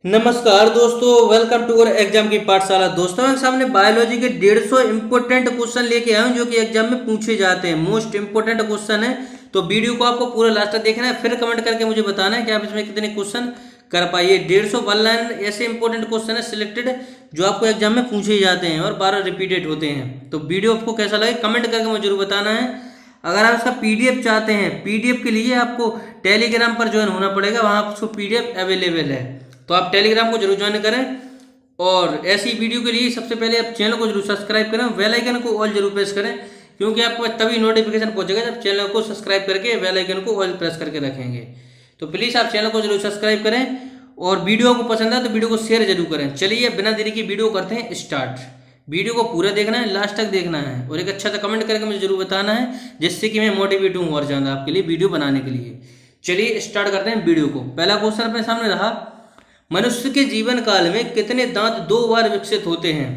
नमस्कार दोस्तों, welcome to our exam की पाठशाला। दोस्तों मैं सामने बायोलॉजी के 150 इंपोर्टेंट क्वेश्चन लेके आया हूं जो कि एग्जाम में पूछे जाते हैं। मोस्ट इंपोर्टेंट क्वेश्चन है, तो वीडियो को आपको पूरा लास्ट तक देखना है, फिर कमेंट करके मुझे बताना है कि आप इसमें कितने क्वेश्चन कर पाइए। 150 वन लाइन ऐसे इंपॉर्टेंट क्वेश्चन है सिलेक्टेड जो आपको एग्जाम में पूछे जाते हैं और 12 रिपीटेड होते हैं। तो वीडियो आपको कैसा लगे कमेंट करके मुझे जरूर बताना है। अगर आप इसका पीडीएफ चाहते हैं, पीडीएफ के लिए आपको टेलीग्राम पर ज्वाइन होना पड़ेगा, वहां आपको पीडीएफ अवेलेबल है, तो आप टेलीग्राम को जरूर ज्वाइन करें। और ऐसी वीडियो के लिए सबसे पहले आप चैनल को जरूर सब्सक्राइब करें, बेल आइकन को ऑल जरूर प्रेस करें, क्योंकि आपको तभी नोटिफिकेशन पहुंचेगा जब चैनल को सब्सक्राइब करके बेल आइकन को ऑल प्रेस करके रखेंगे। तो प्लीज़ आप चैनल को जरूर सब्सक्राइब करें और वीडियो को पसंद है तो वीडियो को शेयर जरूर करें। चलिए बिना देरी की वीडियो करते हैं स्टार्ट। वीडियो को पूरा देखना है, लास्ट तक देखना है और एक अच्छा सा कमेंट करके मुझे जरूर बताना है, जिससे कि मैं मोटिवेट हूँ और ज़्यादा आपके लिए वीडियो बनाने के लिए। चलिए स्टार्ट करते हैं वीडियो को। पहला क्वेश्चन अपने सामने रहा, मनुष्य के जीवन काल में कितने दांत 2 बार विकसित होते हैं?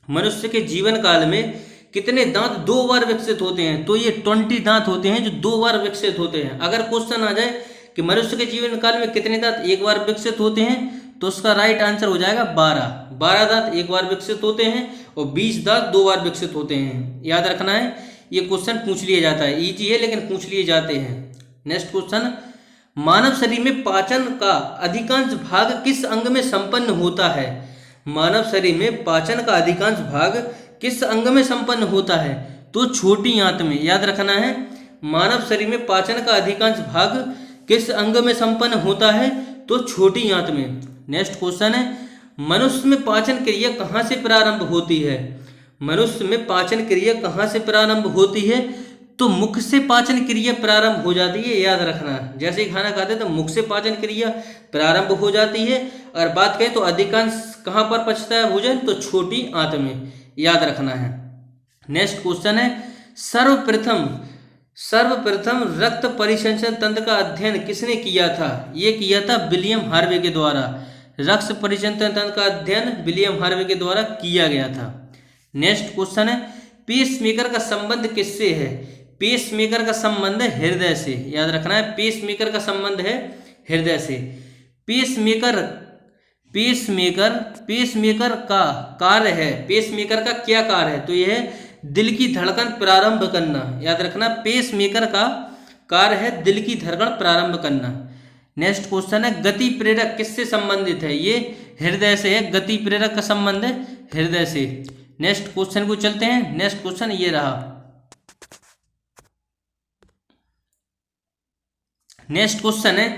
मनुष्य के जीवन काल में कितने दांत 2 बार विकसित होते हैं? तो ये 20 दांत होते हैं जो 2 बार विकसित होते हैं। अगर क्वेश्चन आ जाए कि मनुष्य के जीवन काल में कितने दांत एक बार विकसित होते हैं, तो उसका राइट आंसर हो जाएगा 12। 12 दांत एक बार विकसित होते हैं और 20 दांत 2 बार विकसित होते हैं। याद रखना है, ये क्वेश्चन पूछ लिया जाता है, इजी है लेकिन पूछ लिए जाते हैं। नेक्स्ट क्वेश्चन, मानव शरीर में पाचन का अधिकांश भाग किस अंग में संपन्न होता है? मानव शरीर में पाचन का अधिकांश भाग किस अंग में संपन्न होता है? तो छोटी आंत में। याद रखना है, मानव शरीर में पाचन का अधिकांश भाग किस अंग में संपन्न होता है? तो छोटी आंत में। नेक्स्ट क्वेश्चन है, मनुष्य में पाचन क्रिया कहाँ से प्रारंभ होती है? मनुष्य में पाचन क्रिया कहाँ से प्रारंभ होती है? तो मुख से पाचन क्रिया प्रारंभ हो जाती है। याद रखना, जैसे ही खाना खाते हैं तो मुख से पाचन क्रिया प्रारंभ हो जाती है। और बात करें तो अधिकांश कहाँ पर पचता है भोजन? तो छोटी आंत में। याद रखना है। नेक्स्ट क्वेश्चन है, सर्वप्रथम रक्त परिसंचरण तंत्र का अध्ययन किसने किया था? ये किया था विलियम हार्वे के द्वारा। रक्त परिसंचरण तंत्र का अध्ययन विलियम हार्वे के द्वारा किया गया था। नेक्स्ट क्वेश्चन है, पेसमेकर का संबंध किससे है? पेसमेकर का संबंध है हृदय से। याद रखना है, पेसमेकर का संबंध है हृदय से। पेसमेकर का कार्य है, पेसमेकर का क्या कार्य है? तो यह है दिल की धड़कन प्रारंभ करना। याद रखना, पेसमेकर का कार्य है दिल की धड़कन प्रारंभ करना। नेक्स्ट क्वेश्चन है, गति प्रेरक किससे संबंधित है? ये हृदय से है, गति प्रेरक का संबंध है हृदय से। नेक्स्ट क्वेश्चन को चलते हैं। नेक्स्ट क्वेश्चन ये रहा, नेक्स्ट क्वेश्चन है,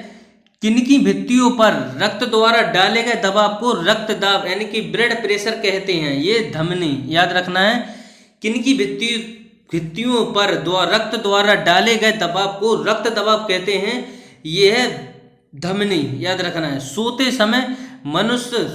किनकी भित्तियों पर रक्त द्वारा डाले गए दबाव को रक्त दाब यानी कि ब्लड प्रेशर कहते हैं? ये धमनी। याद रखना है, किनकी भित्तियों पर रक्त द्वारा डाले गए दबाव को रक्त दबाव कहते हैं? ये है धमनी। याद रखना है, सोते समय मनुष्य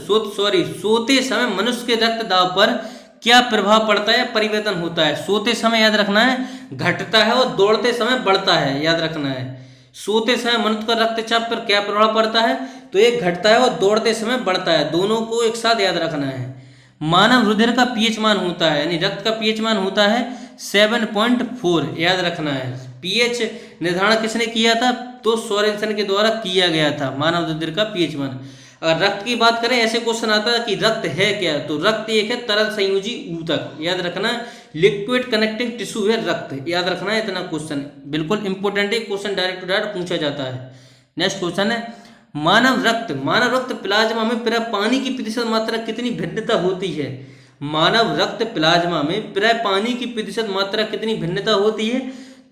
के रक्त दाब पर क्या प्रभाव पड़ता है, परिवर्तन होता है? सोते समय याद रखना है घटता है और दौड़ते समय बढ़ता है। याद रखना है, सोते समय मनुष्य का रक्तचाप पर क्या प्रभाव पड़ता है? तो ये घटता है और दौड़ते समय बढ़ता है, दोनों को एक साथ याद रखना है। मानव रुधिर का पीएच मान होता है, यानी रक्त का पीएच मान होता है 7.4। याद रखना है, पीएच निर्धारण किसने किया था? तो सोरेनसन के द्वारा किया गया था, मानव रुधिर का पीएच मान। अगर रक्त की बात करें, ऐसे क्वेश्चन आता है कि रक्त है क्या? तो रक्त एक है तरल संयोजी ऊतक। याद रखना, लिक्विड कनेक्टिंग टिश्यू है रक्त। याद रखना है, इतना क्वेश्चन बिल्कुल इंपॉर्टेंट है, क्वेश्चन डायरेक्ट टू डायरेक्ट पूछा जाता है। नेक्स्ट क्वेश्चन है, मानव रक्त प्लाज्मा में प्राय पानी की प्रतिशत मात्रा कितनी भिन्नता होती है? मानव रक्त प्लाज्मा में प्राय पानी की प्रतिशत मात्रा कितनी भिन्नता होती है?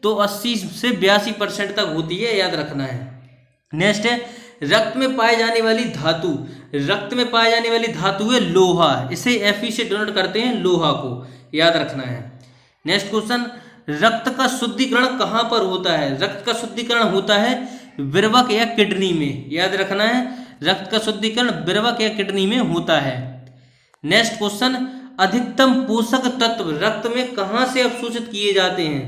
तो 80 से 82% तक होती है। याद रखना है। नेक्स्ट है, रक्त में पाई जाने वाली धातु है लोहा। इसे Fe से डोनेट करते हैं, लोहा को। याद रखना है। नेक्स्ट क्वेश्चन, रक्त का शुद्धिकरण कहाँ पर होता है? रक्त का शुद्धिकरण होता है विर्वक या किडनी में। याद रखना है, रक्त का शुद्धिकरण विर्वक या किडनी में होता है। नेक्स्ट क्वेश्चन, अधिकतम पोषक तत्व रक्त में कहाँ से अवशोषित किए जाते हैं?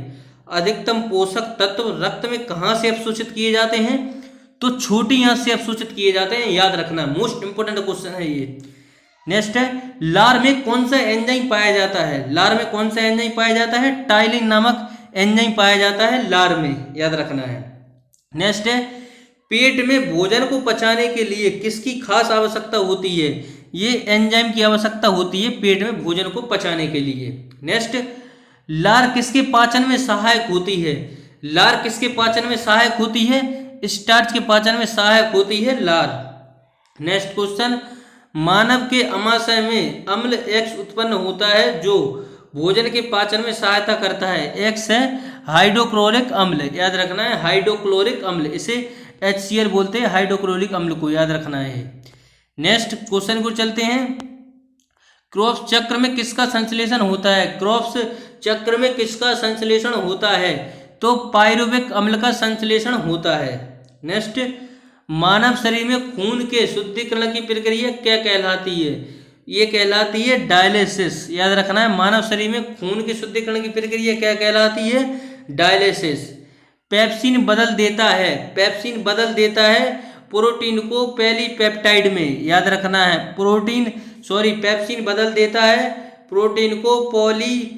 अधिकतम पोषक तत्व रक्त में कहाँ से अवशोषित किए जाते हैं? तो छोटी आंत से अवशोषित किए जाते हैं। याद रखना, मोस्ट इंपोर्टेंट क्वेश्चन है ये। नेक्स्ट है, लार में कौन सा एंजाइम पाया जाता है? लार में कौन सा एंजाइम पाया जाता है? टाइलिन नामक एंजाइम पाया जाता है लार में। याद रखना है। नेक्स्ट है, पेट में भोजन को पचाने के लिए किसकी खास आवश्यकता होती है? ये एंजाइम की आवश्यकता होती है पेट में भोजन को पचाने के लिए। नेक्स्ट, लार किसके पाचन में सहायक होती है? लार किसके पाचन में सहायक होती है? स्टार्च के पाचन में सहायक होती है लार। नेक्स्ट क्वेश्चन, मानव के अमाशय में अम्ल X उत्पन्न होता है जो भोजन के पाचन में सहायता करता है। X है हाइड्रोक्लोरिक अम्ल, याद रखना है, हाइड्रोक्लोरिक अम्ल, इसे HCl बोलते हैं, हाइड्रोक्लोरिक अम्ल को याद रखना है। नेक्स्ट क्वेश्चन को चलते हैं, क्रॉप्स चक्र में किसका संश्लेषण होता है? क्रॉप्स चक्र में किसका संश्लेषण होता है? तो पायरुविक अम्ल का संश्लेषण होता है। नेक्स्ट, मानव शरीर में खून के शुद्धिकरण की प्रक्रिया क्या कहलाती है? ये कहलाती है डायलिसिस, याद रखना है, मानव शरीर में खून के शुद्धिकरण की प्रक्रिया क्या कहलाती है? डायलिसिस। पेप्सिन बदल देता है, पेप्सिन बदल देता है प्रोटीन को पॉलीपेप्टाइड में, याद रखना है, पेप्सिन बदल देता है प्रोटीन को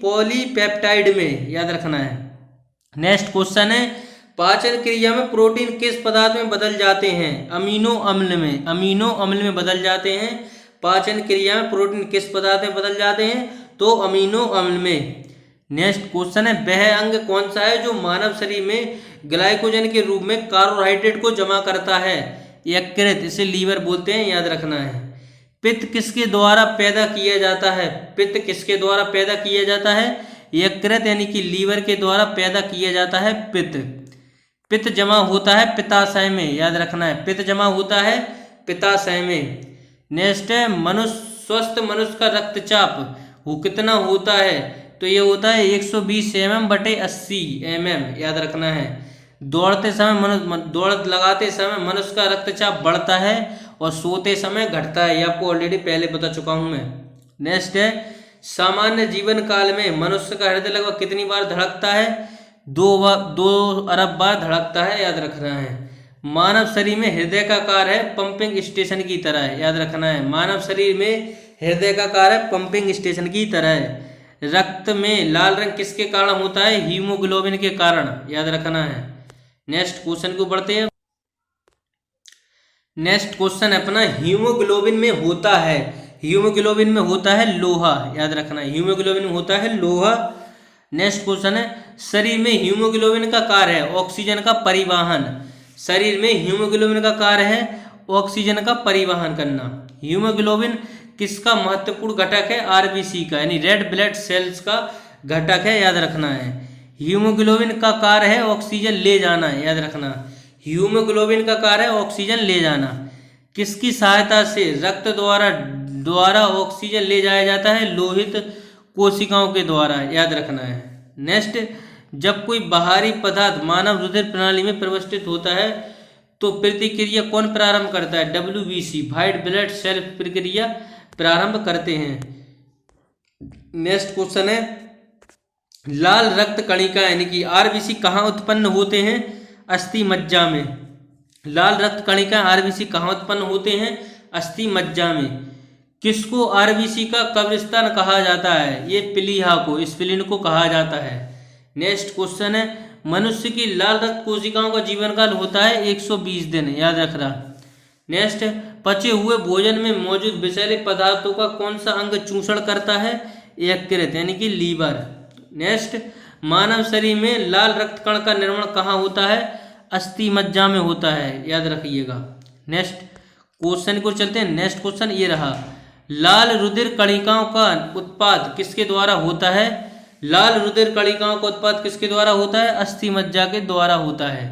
पॉलीपेप्टाइड में, याद रखना है। नेक्स्ट क्वेश्चन है, पाचन क्रिया में प्रोटीन किस पदार्थ में बदल जाते हैं? अमीनो अम्ल में, अमीनो अम्ल में बदल जाते हैं। पाचन क्रिया में प्रोटीन किस पदार्थ में बदल जाते हैं? तो अमीनो अम्ल में। नेक्स्ट क्वेश्चन है, वह अंग कौन सा है जो मानव शरीर में ग्लाइकोजन के रूप में कार्बोहाइड्रेट को जमा करता है? यकृत, इसे लीवर बोलते हैं, याद रखना है। पित्त किसके द्वारा पैदा किया जाता है? पित्त किसके द्वारा पैदा किया जाता है? यकृत यानी कि लीवर के द्वारा पैदा किया जाता है पित्त। पित्त जमा होता है पित्ताशय में, याद रखना है, पित्त जमा होता है पित्ताशय में। नेक्स्ट है, स्वस्थ मनुष्य का रक्तचाप वो कितना होता है? तो ये होता है 120 mm/80 mm, याद रखना है। दौड़ लगाते समय मनुष्य का रक्तचाप बढ़ता है और सोते समय घटता है, ये आपको ऑलरेडी पहले बता चुका हूं मैं। नेक्स्ट है, सामान्य जीवन काल में मनुष्य का हृदय लगभग कितनी बार धड़कता है? 2 अरब बार धड़कता है, याद रखना है। मानव शरीर में हृदय का कार्य है पंपिंग स्टेशन की तरह है, याद रखना है। मानव शरीर में हृदय का कार्य है पंपिंग स्टेशन की तरह है। रक्त में लाल रंग किसके कारण होता है? हीमोग्लोबिन के कारण, याद रखना है। नेक्स्ट क्वेश्चन को बढ़ते हैं। नेक्स्ट क्वेश्चन अपना, हीमोग्लोबिन में होता है, हीमोग्लोबिन में होता है लोहा, याद रखना है, हीमोग्लोबिन में होता है लोहा। नेक्स्ट क्वेश्चन है, शरीर में हीमोग्लोबिन का कार्य है ऑक्सीजन का परिवहन। शरीर में हीमोग्लोबिन का कार्य है ऑक्सीजन का परिवहन करना। हीमोग्लोबिन किसका महत्वपूर्ण घटक है? आरबीसी का, यानी रेड ब्लड सेल्स का घटक है, याद रखना है। हीमोग्लोबिन का कार्य है ऑक्सीजन ले जाना, याद रखना। हीमोग्लोबिन का कार्य है ऑक्सीजन ले जाना। किसकी सहायता से रक्त द्वारा ऑक्सीजन ले जाया जाता है? लोहित कोशिकाओं के द्वारा, याद रखना है। नेक्स्ट, जब कोई बाहरी पदार्थ मानव रुधिर प्रणाली में प्रविष्ट होता है तो प्रतिक्रिया कौन प्रारंभ करता है? WBC, व्हाइट ब्लड सेल प्रक्रिया प्रारंभ करते हैं। नेक्स्ट क्वेश्चन है, लाल रक्त कणिका यानी कि आरबीसी कहाँ उत्पन्न होते हैं? अस्थि मज्जा में। लाल रक्त कणिका आरबीसी कहाँ उत्पन्न होते हैं? अस्थि मज्जा में। किसको आरबीसी का कब्रिस्तान कहा जाता है? ये प्लीहा को, स्प्लीन को कहा जाता है। नेक्स्ट क्वेश्चन है, मनुष्य की लाल रक्त कोशिकाओं का जीवन काल होता है 120 दिन, याद रख रहा। नेक्स्ट, पचे हुए भोजन में मौजूद विषैले पदार्थों का कौन सा अंग चूषण करता है? यकृत यानी कि लीवर। नेक्स्ट, मानव शरीर में लाल रक्त कण का निर्माण कहाँ होता है? अस्थि मज्जा में होता है, याद रखिएगा। नेक्स्ट क्वेश्चन को चलते हैं। नेक्स्ट क्वेश्चन ये रहा, लाल रुधिर कणिकाओं का उत्पाद किसके द्वारा होता है? लाल रुधिर कणिकाओं का उत्पाद किसके द्वारा होता है? अस्थि मज्जा के द्वारा होता है।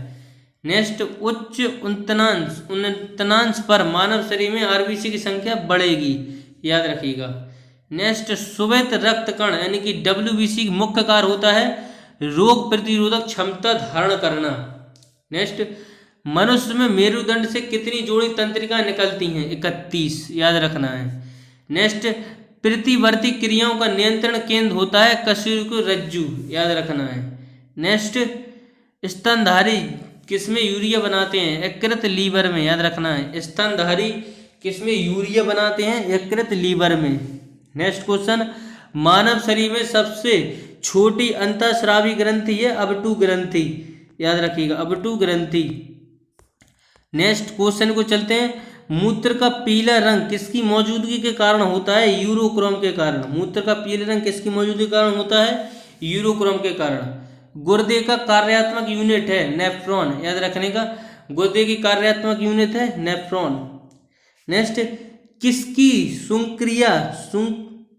नेक्स्ट, उच्च उन्नतांश पर मानव शरीर में आरबीसी की संख्या बढ़ेगी, याद रखिएगा। नेक्स्ट, श्वेत रक्त कण यानी कि WBC मुख्य कार्य होता है रोग प्रतिरोधक क्षमता धारण करना। नेक्स्ट, मनुष्य में मेरुदंड से कितनी जोड़ी तंत्रिकाएं निकलती हैं? 31, याद रखना है। नेक्स्ट, प्रतिवर्ती क्रियाओं का नियंत्रण केंद्र होता है कशेरुकी रज्जु, याद रखना है। नेक्स्ट, स्तनधारी किसमें यूरिया बनाते हैं? यकृत लीवर में, याद रखना है। स्तनधारी किसमें यूरिया बनाते हैं? यकृत लीवर में। नेक्स्ट क्वेश्चन, मानव शरीर में सबसे छोटी अंतःस्रावी ग्रंथि है अबटू ग्रंथि, याद रखिएगा, अबटू ग्रंथि। नेक्स्ट क्वेश्चन को चलते हैं। मूत्र का पीला रंग किसकी मौजूदगी के कारण होता है? यूरोक्रोम के कारण। मूत्र का पीला रंग किसकी मौजूदगी के कारण होता है? यूरोक्रोम के कारण। गुर्दे का कार्यात्मक यूनिट है नेफ्रॉन, याद रखने का। गुर्दे की कार्यात्मक यूनिट है नेफ्रॉन। नेक्स्ट, किसकी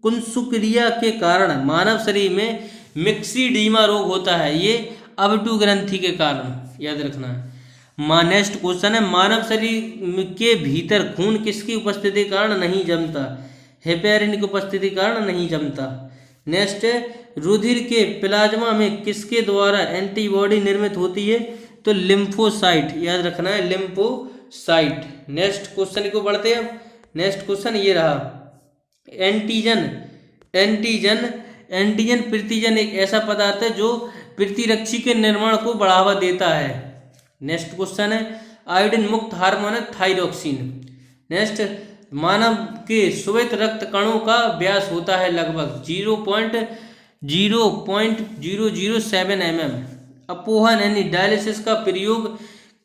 कुंसुक्रिया के कारण मानव शरीर में मिक्सीडीमा रोग होता है? ये अबटू ग्रंथि के कारण, याद रखना है। नेक्स्ट क्वेश्चन है, मानव शरीर के भीतर खून किसकी उपस्थिति के कारण नहीं जमता? हेपेरिन की उपस्थिति के कारण नहीं जमता। नेक्स्ट है, रुधिर के प्लाज्मा में किसके द्वारा एंटीबॉडी निर्मित होती है? तो लिम्फोसाइट, याद रखना है, लिम्फोसाइट। नेक्स्ट क्वेश्चन को बढ़ते हैं। नेक्स्ट क्वेश्चन ये रहा, एंटीजन प्रतिजन एक ऐसा पदार्थ है जो प्रतिरक्षी के निर्माण को बढ़ावा देता है। नेक्स्ट क्वेश्चन है, आयोडीन मुक्त हार्मोन है थायरोक्सिन। नेक्स्ट, मानव के श्वेत रक्त कणों का व्यास होता है लगभग 0.0007 mm। अपोहन यानी डायलिसिस का प्रयोग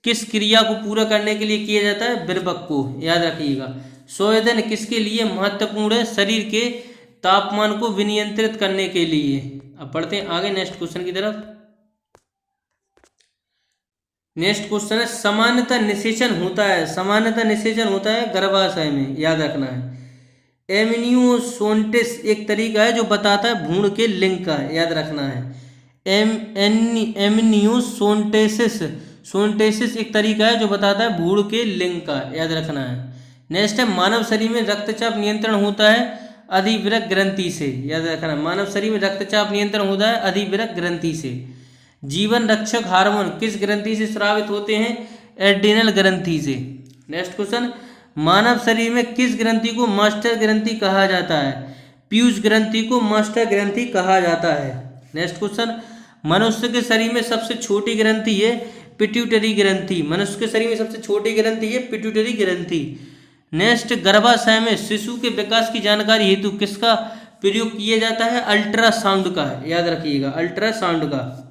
किस क्रिया को पूरा करने के लिए किया जाता है? विर्भक को, याद रखिएगा। संवेदन किसके लिए महत्वपूर्ण है? शरीर के तापमान को विनियंत्रित करने के लिए। अब पढ़ते हैं आगे नेक्स्ट क्वेश्चन की तरफ। नेक्स्ट क्वेश्चन है, सामान्यतः निषेचन होता है गर्भाशय में, याद रखना है। एमनियोसोन्टिस एक तरीका है जो बताता है भ्रूण के लिंग का, याद रखना है। सोन्टेसिस एक तरीका है जो बताता है भ्रूण के लिंग का, याद रखना है। नेक्स्ट है, मानव शरीर में रक्तचाप नियंत्रण होता है अधिवृक्क ग्रंथि से, याद रखना। मानव शरीर में रक्तचाप नियंत्रण होता है अधिवृक्क ग्रंथि से। जीवन रक्षक हार्मोन किस ग्रंथि से स्रावित होते हैं? एड्रिनल ग्रंथि से। नेक्स्ट क्वेश्चन, मानव शरीर में किस ग्रंथि को मास्टर ग्रंथि कहा जाता है? पीयूष ग्रंथि को मास्टर ग्रंथि कहा जाता है। नेक्स्ट क्वेश्चन, मनुष्य के शरीर में सबसे छोटी ग्रंथि है पिट्यूटरी ग्रंथि। मनुष्य के शरीर में सबसे छोटी ग्रंथि है पिट्यूटरी ग्रंथि। नेक्स्ट, गर्भाशय में शिशु के विकास की जानकारी हेतु किसका प्रयोग किया जाता है? अल्ट्रासाउंड का, याद रखिएगा, अल्ट्रासाउंड का।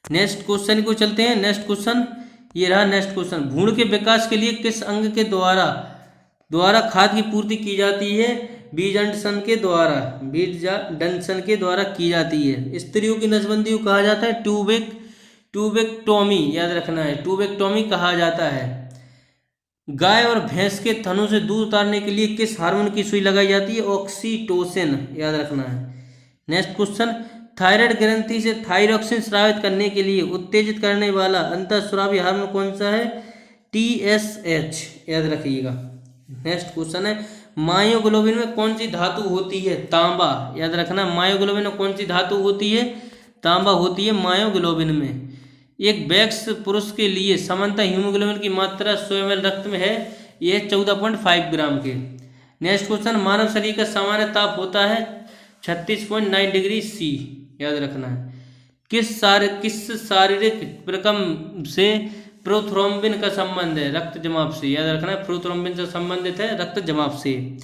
नेक्स्ट क्वेश्चन को चलते हैं। नेक्स्ट क्वेश्चन ये रहा। नेक्स्ट क्वेश्चन, भ्रूण के विकास के लिए किस अंग के द्वारा खाद्य की पूर्ति की जाती है? बीजडंसन के द्वारा की जाती है। स्त्रियों की नसबंदी को कहा जाता है ट्यूबेक्टोमी, याद रखना है, ट्यूबेक्टोमी कहा जाता है। गाय और भैंस के थनों से दूध उतारने के लिए किस हार्मोन की सुई लगाई जाती है? ऑक्सीटोसिन, याद रखना है। नेक्स्ट क्वेश्चन, थायराइड ग्रंथि से थायरोक्सिन स्रावित करने के लिए उत्तेजित करने वाला अंतःस्रावी हार्मोन कौन सा है? TSH, याद रखिएगा। नेक्स्ट क्वेश्चन है, मायोग्लोबिन में कौन सी धातु होती है? तांबा, याद रखना। मायोग्लोबिन में कौन सी धातु होती है? तांबा होती है मायोग्लोबिन में। एक वयस्क पुरुष के लिए सामान्यतः हीमोग्लोबिन की मात्रा 100 ml रक्त में है, यह 14.5 ग्राम के। नेक्स्ट क्वेश्चन, मानव शरीर का सामान्य ताप होता है 36.9 डिग्री C, याद रखना है। किस शारीरिक प्रकम से प्रोथ्रोम्बिन का संबंध है? रक्त जमाव से, याद रखना है, प्रोथ्रोम्बिन से संबंधित है रक्त जमाव से।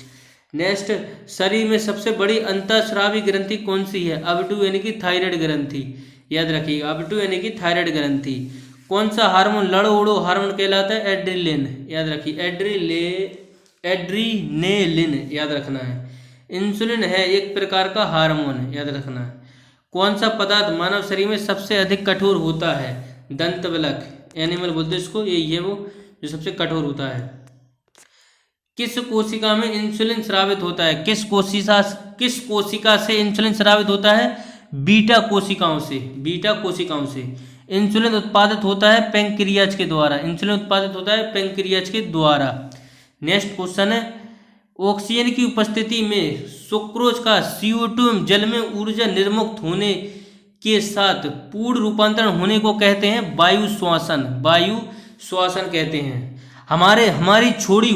नेक्स्ट, शरीर में सबसे बड़ी अंतःस्रावी ग्रंथि कौन सी है? अबटू यानी कि थायराइड ग्रंथि, याद रखिएगा, अबटू यानी कि थायराइड ग्रंथि। कौन सा हार्मोन लड़ो उड़ो हार्मोन कहलाता है? एड्रिलिन, याद रखिए, एड्रीनेलिन, याद रखना है। इंसुलिन है एक प्रकार का हार्मोन, याद रखना है। कौन सा पदार्थ मानव शरीर में सबसे अधिक कठोर होता है? दंतवल्क, एनिमल बोलते हैं इसको, यही है वो जो सबसे कठोर होता है। किस कोशिका में इंसुलिन स्रावित होता है? किस कोशिका से इंसुलिन स्रावित होता है? बीटा कोशिकाओं से। इंसुलिन उत्पादित होता है पैंक्रियाज के द्वारा। नेक्स्ट क्वेश्चन है, ऑक्सीजन की उपस्थिति में सुक्रोज का CO2 जल में ऊर्जा निर्मुक्त होने के साथ पूर्ण रूपांतरण होने को कहते हैं वायु श्वासन कहते हैं। हमारी छोड़ी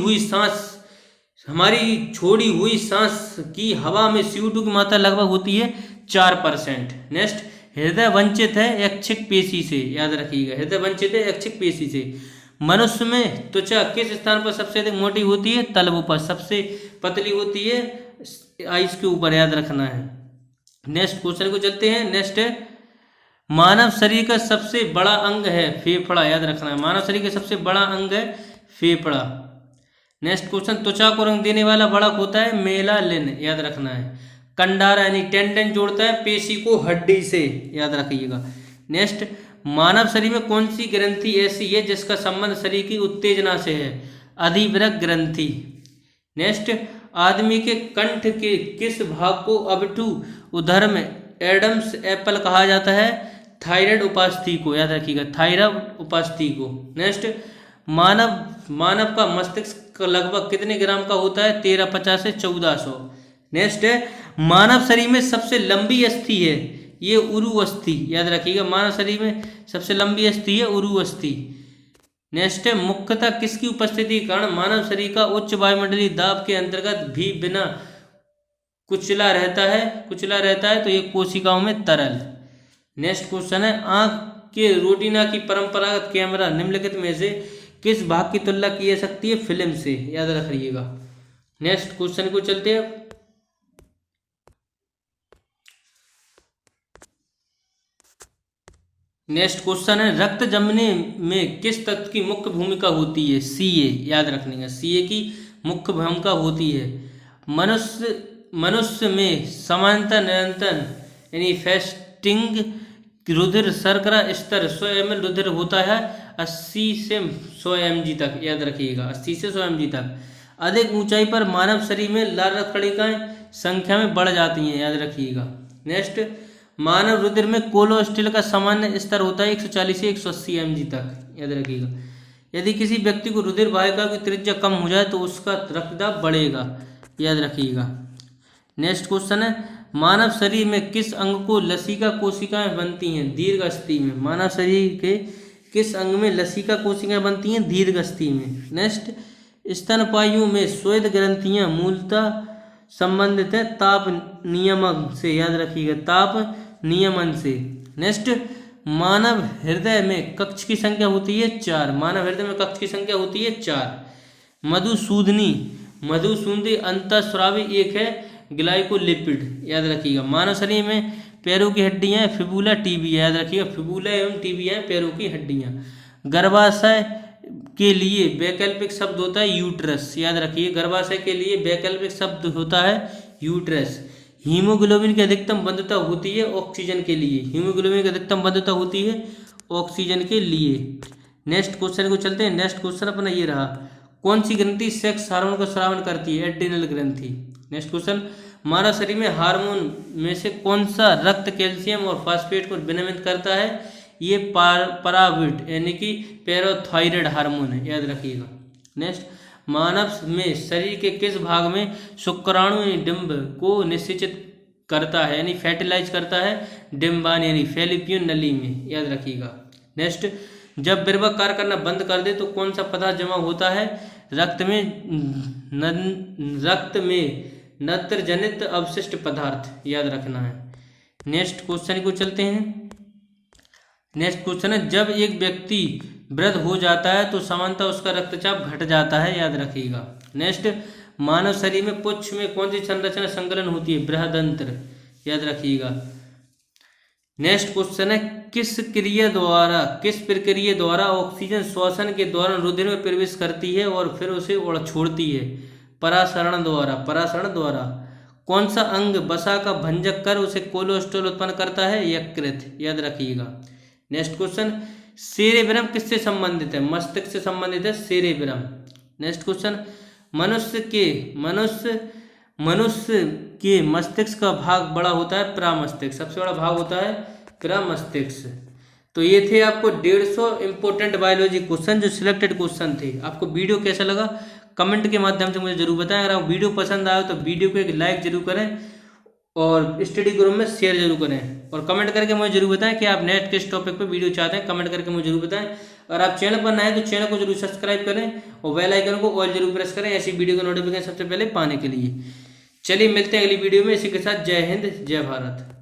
हुई सांस की हवा में CO2 की मात्रा लगभग होती है 4%। नेक्स्ट, हृदय वंचित है ऐच्छिक पेशी से, याद रखिएगा, हृदय वंचित है ऐच्छिक पेशी से। मनुष्य में त्वचा किस स्थान पर सबसे अधिक मोटी होती है? तलवों पर। सबसे पतली होती है आइस के ऊपर, याद रखना है। नेक्स्ट क्वेश्चन को चलते हैं। नेक्स्ट है, मानव शरीर का सबसे बड़ा अंग है फेफड़ा, याद रखना है। मानव शरीर का सबसे बड़ा अंग है फेफड़ा। नेक्स्ट क्वेश्चन, त्वचा को रंग देने वाला बढ़क होता है मेलानिन, याद रखना है। कंडारा यानी टेंडन जोड़ता है पेशी को हड्डी से, याद रखिएगा। नेक्स्ट, मानव शरीर में कौन सी ग्रंथि ऐसी है जिसका संबंध शरीर की उत्तेजना से है? अधिवृक्क ग्रंथि। नेक्स्ट, आदमी के कंठ के किस भाग को अबटू उदर में एडम्स एप्पल कहा जाता है? थायराइड उपास्थि को, याद रखिएगा, थायराइड उपास्थि को। नेक्स्ट, मानव का मस्तिष्क लगभग कितने ग्राम का होता है? 1350 से 1400। नेक्स्ट है, मानव शरीर में सबसे लंबी अस्थि है, ये उरु अस्थि, याद रखिएगा। मानव शरीर में सबसे लंबी अस्थि है उरु अस्थि। नेक्स्ट है, मुख्यतः किसकी उपस्थिति के कारण मानव शरीर का उच्च वायुमंडलीय दाब के अंतर्गत भी बिना कुचला रहता है तो ये कोशिकाओं में तरल। नेक्स्ट क्वेश्चन है, आंख के रेटिना की परंपरागत कैमरा निम्नलिखित में से किस भाग की तुलना की जा सकती है? फिल्म से, याद रखिएगा। नेक्स्ट क्वेश्चन को चलते हैं। नेक्स्ट क्वेश्चन है, रक्त जमने में किस तत्व की मुख्य भूमिका होती है? Ca, याद रखने का, Ca की मुख्य भूमिका होती है। मनुष्य में सामान्यतः निरंतर यानी फास्टिंग रुधिर शर्करा स्तर 100 ml रुधिर होता है 80 से 100 mg तक, याद रखिएगा, 80 से 100 mg तक। अधिक ऊंचाई पर मानव शरीर में लाल रक्त कणिकाएं संख्या में बढ़ जाती हैं, याद रखिएगा। नेक्स्ट, मानव रुधिर में कोलेस्ट्रॉल का सामान्य स्तर होता है 140 से 180 mg तक, याद रखिएगा। यदि किसी व्यक्ति को रुधिर वाहिका की त्रिज्या कम हो जाए तो उसका रक्तदाब बढ़ेगा, याद रखिएगा। नेक्स्ट क्वेश्चन है, मानव शरीर में किस अंग को लसिका कोशिकाएं बनती हैं? दीर्घअस्थि में। मानव शरीर के किस अंग में लसिका कोशिकाएं बनती हैं? दीर्घअस्थि में। नेक्स्ट, स्तनपायियों में स्वेद ग्रंथियां मूलतः संबंधित है ताप नियमन से, याद रखिएगा, ताप नियमन से। नेक्स्ट, मानव हृदय में कक्ष की संख्या होती है 4। मानव हृदय में कक्ष की संख्या होती है 4। मधुसूदनी अंतःस्रावी एक है ग्लाइकोलिपिड, याद रखिएगा। मानव शरीर में पैरों की हड्डियां फिबुला टिबिया, याद रखिएगा, फिबुला एवं टिबिया पैरों की हड्डियां। गर्भाशय के लिए वैकल्पिक शब्द होता है यूट्रस, याद रखिए, गर्भाशय के लिए वैकल्पिक शब्द होता है यूट्रस। हीमोग्लोबिन की अधिकतम बंधुता होती है ऑक्सीजन के लिए, हीमोग्लोबिन की अधिकतम बंधुता होती है ऑक्सीजन के लिए। नेक्स्ट क्वेश्चन को चलते हैं। नेक्स्ट क्वेश्चन अपना ये रहा, कौन सी ग्रंथि सेक्स हार्मोन का स्रावन करती है? एड्रिनल ग्रंथि। नेक्स्ट क्वेश्चन, मानव शरीर में हार्मोन में से कौन सा रक्त कैल्शियम और फास्फेट को विनियमित करता है? ये पराविट यानी कि पैराथायराइड हार्मोन है, याद रखिएगा। नेक्स्ट, मानव में शरीर के किस भाग में शुक्राणु डिंब को निषेचित करता है यानी फर्टिलाइज करता है? डिम्बान यानी फैलोपियन नली में, याद रखिएगा। नेक्स्ट, जब विर्भक कार्य करना बंद कर दे तो कौन सा पदार्थ जमा होता है? रक्त में नत्रजनित अवशिष्ट पदार्थ, याद रखना है। नेक्स्ट क्वेश्चन को चलते हैं। नेक्स्ट क्वेश्चन है, जब एक व्यक्ति वृद्ध हो जाता है तो सामान्यतः उसका रक्तचाप घट जाता है, याद रखिएगा। नेक्स्ट, मानव शरीर में पुच्छ में कौन सी संरचना संकलन होती है? बृहदंत्र, याद रखिएगा। नेक्स्ट क्वेश्चन है, किस प्रक्रिया द्वारा ऑक्सीजन श्वसन के दौरान रुधिर में प्रवेश करती है और फिर उसे छोड़ती है? परासरण द्वारा। कौन सा अंग वसा का भंजक कर उसे कोलेस्ट्रॉल उत्पन्न करता है? यकृत, याद रखिएगा। नेक्स्ट क्वेश्चन, सेरेब्रम किससे संबंधित है? मस्तिष्क से संबंधित है सेरेब्रम। नेक्स्ट क्वेश्चन, मनुष्य के मस्तिष्क का भाग बड़ा होता है प्रमस्तिष्क, सबसे बड़ा भाग होता है प्रमस्तिष्क। तो ये थे आपको 150 इंपॉर्टेंट बायोलॉजी क्वेश्चन जो सिलेक्टेड क्वेश्चन थे। आपको वीडियो कैसा लगा कमेंट के माध्यम से मुझे जरूर बताएं। अगर आपको वीडियो पसंद आया तो वीडियो को एक लाइक जरूर करें और स्टडी ग्रुप में शेयर जरूर करें और कमेंट करके मुझे जरूर बताएं कि आप नेक्स्ट किस टॉपिक पे वीडियो चाहते हैं। कमेंट करके मुझे जरूर बताएं। अगर आप चैनल पर नए हैं तो चैनल को जरूर सब्सक्राइब करें और बेल आइकन को ऑल जरूर प्रेस करें ऐसी वीडियो का नोटिफिकेशन सबसे पहले पाने के लिए। चलिए मिलते हैं अगली वीडियो में। इसी के साथ जय हिंद, जय भारत।